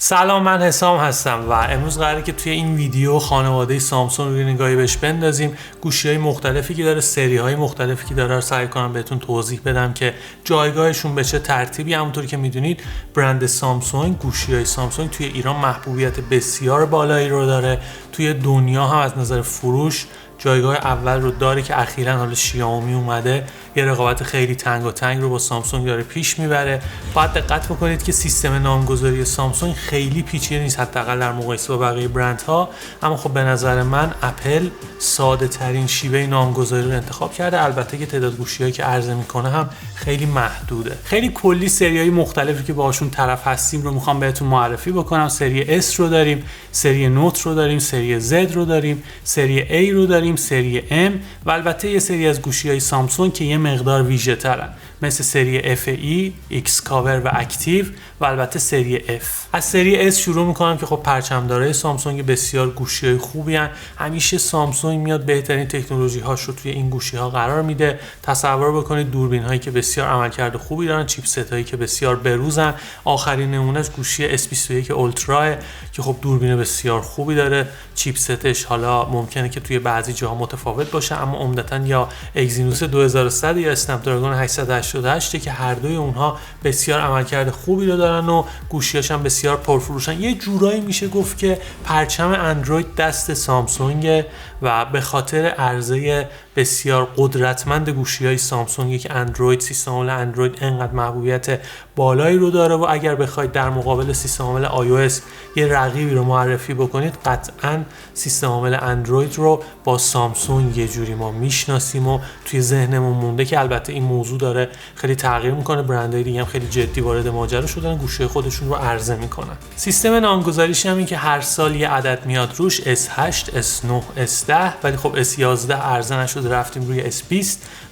سلام، من حسام هستم و امروز قراره که توی این ویدیو خانواده سامسونگ رو نگاهی بهش بندازیم. گوشی‌های مختلفی که داره، سری‌های مختلفی که داره رو سعی کنم بهتون توضیح بدم که جایگاهشون به چه ترتیبی. همونطوری که میدونید برند سامسونگ، گوشی‌های سامسونگ توی ایران محبوبیت بسیار بالایی رو داره. توی دنیا هم از نظر فروش جایگاه اول رو داره که اخیراً حالا شیائومی اومده یه رقابت خیلی تنگ رو با سامسونگ داره پیش میبره. باید دقت بکنید که سیستم نامگذاری سامسونگ خیلی پیچیده نیست، حداقل در مقایسه با بقیه برندها. اما خب به نظر من اپل ساده ترین شیوه نامگذاری رو انتخاب کرده. البته که تعداد گوشی‌هایی که عرضه میکنه هم خیلی محدوده. خیلی کلی سری‌های مختلفی که باهاشون طرف هستیم رو میخوام بهتون معرفی بکنم. سری S رو داریم، سری نوت رو داریم، سری Z رو داریم، سری A رو داریم، سری M و البته یه سری از گوشی‌های سامسونگ که یه مقدار ویژه ترن، مثل سری FE، X کاور و اکتیو و البته سری F. از سری S شروع میکنم که خب پرچمدارای سامسونگ بسیار گوشی‌های خوبی هن. همیشه سامسونگ میاد بهترین تکنولوژی هاش رو توی این گوشی ها قرار میده. تصور بکنید دوربین هایی که بسیار عملکرد خوبی دارن، چیپست هایی که بسیار بروزن. آخرین نمونهش گوشی S21 اولترا که خب دوربین بسیار خوبی داره. چیپستش حالا ممکنه که توی بعضی جاها متفاوت باشه، اما عمدتاً یا اگزینوس 2100 یا اسنپ دراگون 888 که هر دوی اونها بسیار عملکرد خوبی رو دارن و گوشی‌هاش هم بسیار پرفروشن. یه جورایی میشه گفت که پرچم اندروید دست سامسونگ و به خاطر عرضه بسیار قدرتمند گوشی‌های سامسونگ که اندروید، سیستم عامل اندروید انقدر محبوبیت بالایی رو داره و اگر بخواید در مقابل سیستم عامل iOS یه رقیبی رو معرفی بکنید، قطعاً سیستم عامل اندروید رو با سامسونگ یه جوری ما میشناسیم و توی ذهنمون مونده که البته این موضوع داره خیلی تغییر میکنه. برندهای دیگه هم خیلی جدی وارد ماجرا شدن، گوشی خودشون رو عرضه میکنن. سیستم نامگذاریش هم این که هر سال یه عدد میاد روش، S8، S9، S10، ولی خب S11 عرضه نشده، رفتیم روی S20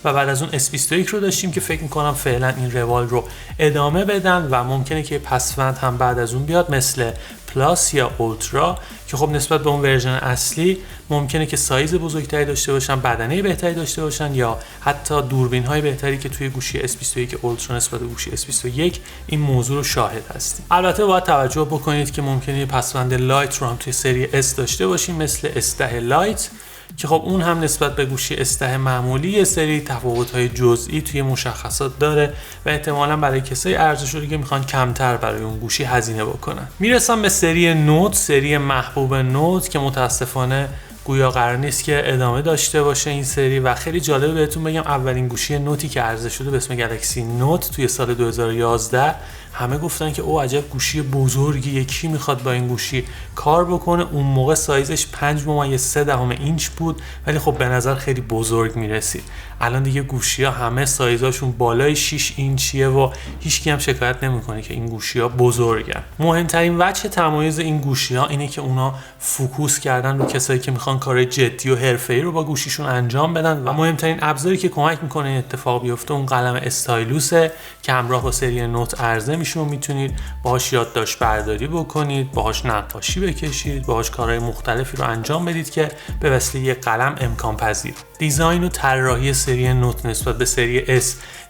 و بعد از اون S21 رو داشتیم که فکر میکنم فعلا این روال رو ادامه بدن و ممکنه که پسوند هم بعد از اون بیاد مثل پلاس یا اولترا که خب نسبت به اون ورژن اصلی ممکنه که سایز بزرگتری داشته باشن، بدنه بهتری داشته باشن یا حتی دوربین های بهتری که توی گوشی S21 اولترا نسبت به گوشی S21 این موضوع رو شاهد هستیم. البته باید توجه بکنید که ممکنه پسوند لایت رو هم توی سری S داشته باشیم مثل S10 لایت که خب اون هم نسبت به گوشی S10 معمولی یه سری تفاوت‌های جزئی توی مشخصات داره و احتمالاً برای کسایی ارزش‌شو که میخوان کمتر برای اون گوشی هزینه بکنن. میرسم به سری نوت، سری محبوب نوت که متاسفانه گویا قرار نیست که ادامه داشته باشه این سری و خیلی جالبه بهتون بگم اولین گوشی نوتی که عرضه شده به اسم گلکسی نوت توی سال 2011 همه گفتن که او عجب گوشی بزرگیه، کی میخواد با این گوشی کار بکنه. اون موقع سایزش 5.3 اینچ بود ولی خب به نظر خیلی بزرگ میرسید. الان دیگه گوشی‌ها همه سایزاشون بالای 6 اینچیه و هیچکی هم شکایت نمیکنه که این گوشی‌ها بزرگن. مهمترین وجه تمایز این گوشی‌ها اینه که اونا فوکوس کردن رو کسایی که میخوان کارهای جدی و حرفه‌ای رو با گوشیشون انجام بدن و مهمترین ابزاری که کمک میکنه این اتفاق بیفته اون قلم استایلوسه که همراه با سری نوت عرضه میشه و میتونید باهاش یادداشت برداری بکنید، باهاش نقاشی بکشید، باهاش کارهای مختلفی رو انجام بدید که به وسیله یک قلم امکان پذیر. دیزاین و طراحی سری نوت نسبت به سری S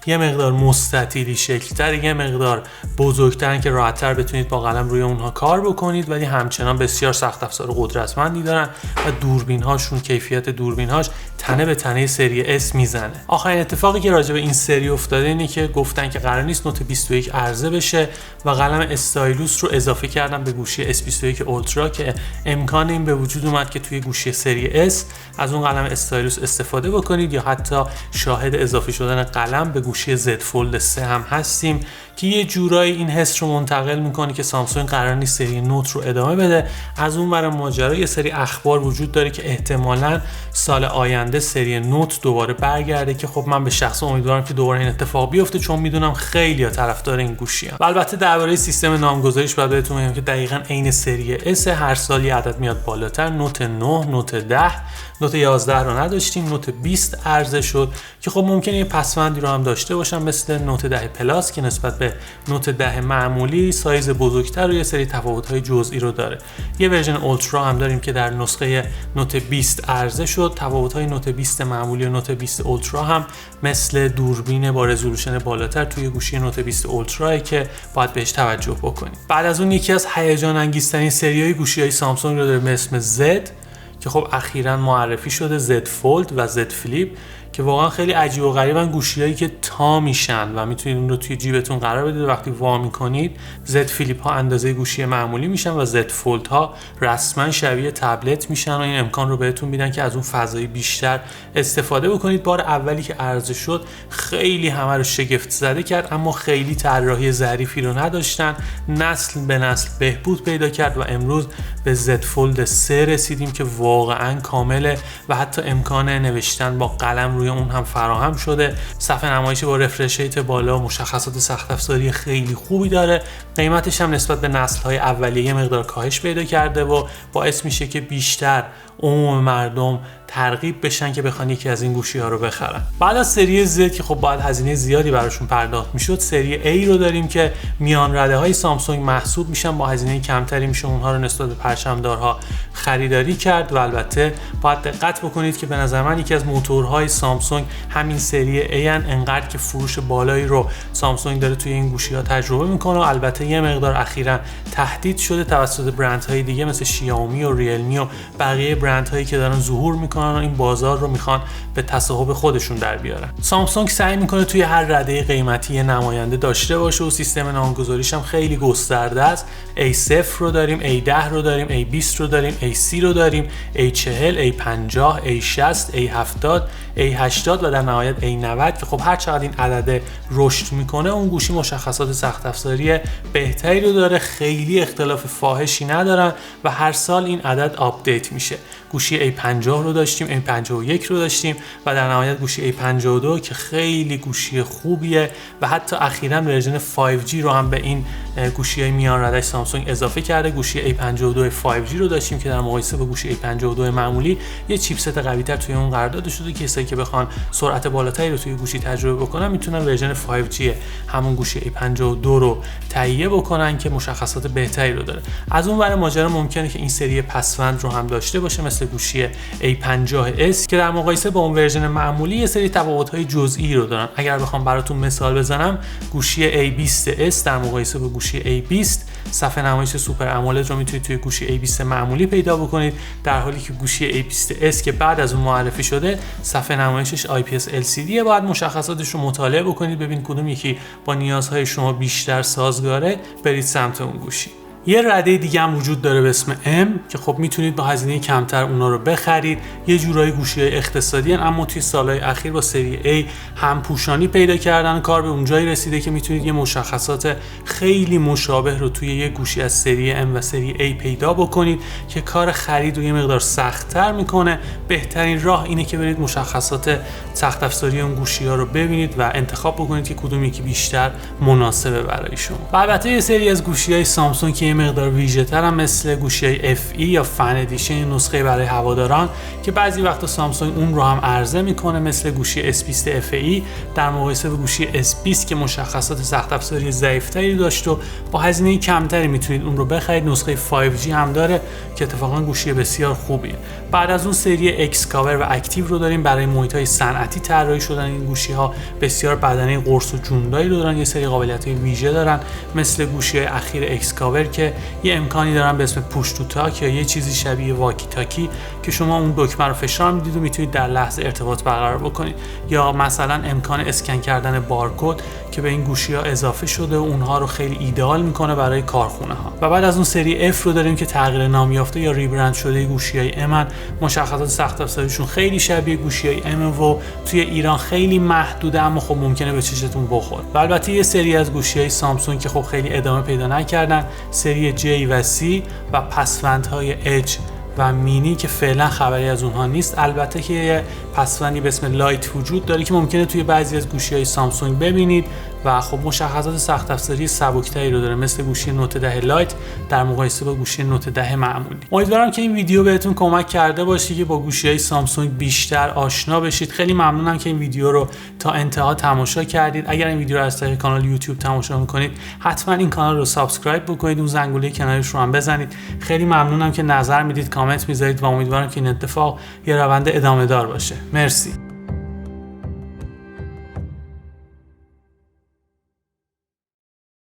یه مقدار مستطیلی شکل‌تر، یه مقدار بزرگترن که راحت‌تر بتونید با قلم روی اونها کار بکنید، ولی همچنان بسیار سخت افزار قدرتمندی دارن و دوربین‌هاشون، کیفیت دوربین‌هاش تنه به تنه سری S میزنه. آخرین اتفاقی که راجع به این سری افتاده اینه که گفتن که قرار نیست نوت 21 عرضه بشه و قلم استایلوس رو اضافه کردن به گوشی S21 اولترا که امکان این به وجود اومد که توی گوشی سری S از اون قلم استایلوس استفاده بکنید یا حتی شاهد اضافه شدن قلم به گوشی Z فولد 3 هم هستیم که یه جورایی این حس رو منتقل میکنه که سامسونگ قرار نیست سری نوت رو ادامه بده. از اون ور ماجرا یه سری اخبار وجود داره که احتمالاً سال آینده سری نوت دوباره برگرده که خب من به شخص امیدوارم که دوباره این اتفاق بیفته چون میدونم خیلی‌ها طرفدار این گوشی ام. و البته درباره سیستم نامگذاریش باید بهتون بگم که دقیقاً عین سری S هر سال یه عدد میاد بالاتر. نوت 9، نوت 10، نوت 11 رو نداشتیم، نوت 20 عرضه شد که خب ممکنه یه پسوندی رو هم داشته باشن مثل نوت 10 پلاس که نسبت به به نوت 10 معمولی سایز بزرگتر و یه سری تفاوت‌های جزئی رو داره. یه ورژن اولترا هم داریم که در نسخه نوت 20 عرضه شد. تفاوت‌های نوت 20 معمولی و نوت 20 اولترا هم مثل دوربین با رزولوشن بالاتر توی گوشی نوت 20 اولترا که باید بهش توجه بکنید. بعد از اون یکی از هیجان انگیزترین سری‌های گوشی‌های سامسونگ رو داریم به اسم زد که خب اخیراً معرفی شده، زد فولد و زد فلیپ، که واقعا خیلی عجیب و غریبن. گوشیایی که تا میشن و میتونید اون رو توی جیبتون قرار بدید و وقتی وا میکنید زد فلیپ ها اندازه گوشی معمولی میشن و زد فولد ها رسما شبیه تبلت میشن و این امکان رو بهتون میدن که از اون فضای بیشتر استفاده بکنید. بار اولی که عرضه شد خیلی همه رو شگفت زده کرد، اما خیلی طراحی ظریفی رو نداشتن. نسل به نسل بهبود پیدا کرد و امروز به زد فولد 3 رسیدیم که واقعا کامله و حتی امکان نوشتن با قلم روی اون هم فراهم شده. صفحه نمایش با رفرش ریت بالا، مشخصات سخت افزاری خیلی خوبی داره. قیمتش هم نسبت به نسل‌های اولیه مقدار کاهش پیدا کرده و باعث میشه که بیشتر عموم مردم ترغیب بشن که بخوان یکی از این گوشی‌ها رو بخرن. بعد از سری Z که خب باید هزینه زیادی براشون پرداخت میشد، سری A رو داریم که میان رده‌های سامسونگ محسوب میشن، با هزینه کمتری میشه اونها رو نسبت به پرچمدارها خریداری کرد. و البته باید دقت بکنید که به نظر من یکی از موتورهای سامسونگ همین سری A انقدر که فروش بالایی رو سامسونگ داره توی این گوشی‌ها تجربه میکنه و البته یه مقدار اخیراً تهدید شده توسط برندهای دیگه مثل شیائومی و ریلمی و بقیه برندهایی که دارن ظهور میکنن و این بازار رو میخوان به تصاحب خودشون در بیارن. سامسونگ سعی میکنه توی هر رده قیمتی نماینده داشته باشه و سیستم نامگذاریش هم خیلی گسترده است. A0 رو داریم، A10 رو داریم، A20 رو داریم، A30 رو داریم، A40، A50، A60، A70، A80 و در نهایت A90 که خب هر چقدر این عدد رشد میکنه اون گوشی مشخصات سخت افزاری بهتری رو داره، خیلی اختلاف فاحشی ندارن و هر سال این عدد آپدیت میشه. گوشی A50 رو داشتیم، A51 رو داشتیم و در نهایت گوشی A52 که خیلی گوشی خوبیه و حتی اخیراً ورژن 5G رو هم به این گوشی‌های میان ردش سامسونگ اضافه کرده. گوشی A52 5G رو داشتیم که در مقایسه با گوشی A52 معمولی یه چیپست قوی‌تر توی اون قرار داده شده که کسایی که بخوان سرعت بالاتری رو توی گوشی تجربه بکنن میتونن ورژن 5G همون گوشی A52 رو تهیه بکنن که مشخصات بهتری رو داره. از اون ور ماجرا ممکنه که این سری پسوند رو هم داشته باشه مثل گوشی A50s که در مقایسه با اون ورژن معمولی یه سری تفاوت‌های جزئی رو دارن. اگر بخوام براتون مثال بزنم، گوشی A20s در مقایسه با گوشی A20 صفحه نمایش سوپر امولد رو میتونید توی گوشی A20 معمولی پیدا بکنید، در حالی که گوشی A20s که بعد از اون معرفی شده صفحه نمایشش IPS LCD باید مشخصاتش رو مطالعه بکنید ببین کدوم یکی با نیازهای شما بیشتر سازگاره، برید سمت اون گوشی. یه رده دیگه هم وجود داره به اسم M که خب میتونید با هزینه کمتر اونا رو بخرید. یه جورایی گوشی‌های اقتصادی هن، اما توی سالهای اخیر با سری A هم پوشانی پیدا کردن، کار به اونجایی رسیده که میتونید یه مشخصات خیلی مشابه رو توی یه گوشی از سری M و سری A پیدا بکنید که کار خرید رو یه مقدار سخت‌تر میکنه. بهترین راه اینه که برید مشخصات سخت افزاری اون گوشی‌ها رو ببینید و انتخاب بکنید که کدوم یکی بیشتر مناسبه برای شما. البته یه سری از گوشی‌های سامسونگ که مقدار ویژه‌تر هم مثل گوشی FE یا فن ادیشن نسخه برای هواداران که بعضی وقتا سامسونگ اون رو هم عرضه میکنه، مثل گوشی S20 FE در مقایسه با گوشی S20 که مشخصات سخت افزاری ضعیف‌تری داشت و با هزینه کمتری میتونید اون رو بخرید. نسخه 5G هم داره که اتفاقا گوشی بسیار خوبیه. بعد از اون سری اکسکاور و اکتیو رو داریم، برای محیط‌های صنعتی طراحی شدن این گوشی‌ها، بسیار بدنه قرص و جوندایی رو دارن، یه سری قابلیت‌های ویژه دارن مثل گوشی‌های اخیر اکسکاور که یه امکانی دارن به اسم پوش تو تاک یا یه چیزی شبیه واکی تاکی که شما اون دکمه رو فشار میدید و میتونید در لحظه ارتباط برقرار بکنید، یا مثلا امکان اسکن کردن بارکد که به این گوشی‌ها اضافه شده و اونها رو خیلی ایدئال میکنه برای کارخونه‌ها. و بعد از اون سری F رو داریم که تغییر نام یافته یا ریبرند شده گوشی‌های M، مشخصات سخت افزاریشون خیلی شبیه گوشی‌های M و توی ایران خیلی محدوده اما خب ممکنه به چشتون بخوره. و البته یه سری از گوشی‌های سامسونگ که خب خیلی ادامه پیدا نکردن، سری J و C و پسوندهای H و مینی که فعلا خبری از اونها نیست. البته که یه پسوندی به اسم لایت وجود داره که ممکنه توی بعضی از گوشی‌های سامسونگ ببینید و خب مشخصات سخت افزاری سبکتری رو داره مثل گوشی نوت 10 لایت در مقایسه با گوشی نوت 10 معمولی. امیدوارم که این ویدیو بهتون کمک کرده باشه که با گوشی‌های سامسونگ بیشتر آشنا بشید. خیلی ممنونم که این ویدیو رو تا انتها تماشا کردید. اگر این ویدیو رو از طریق کانال یوتیوب تماشا می‌کنید حتما این کانال رو سابسکرایب بکنید، اون زنگوله کنارش رو هم بزنید. خیلی ممنونم که نظر میدید، کامنت میذارید و امیدوارم که این اتفاق یه روند ادامه دار باشه. مرسی.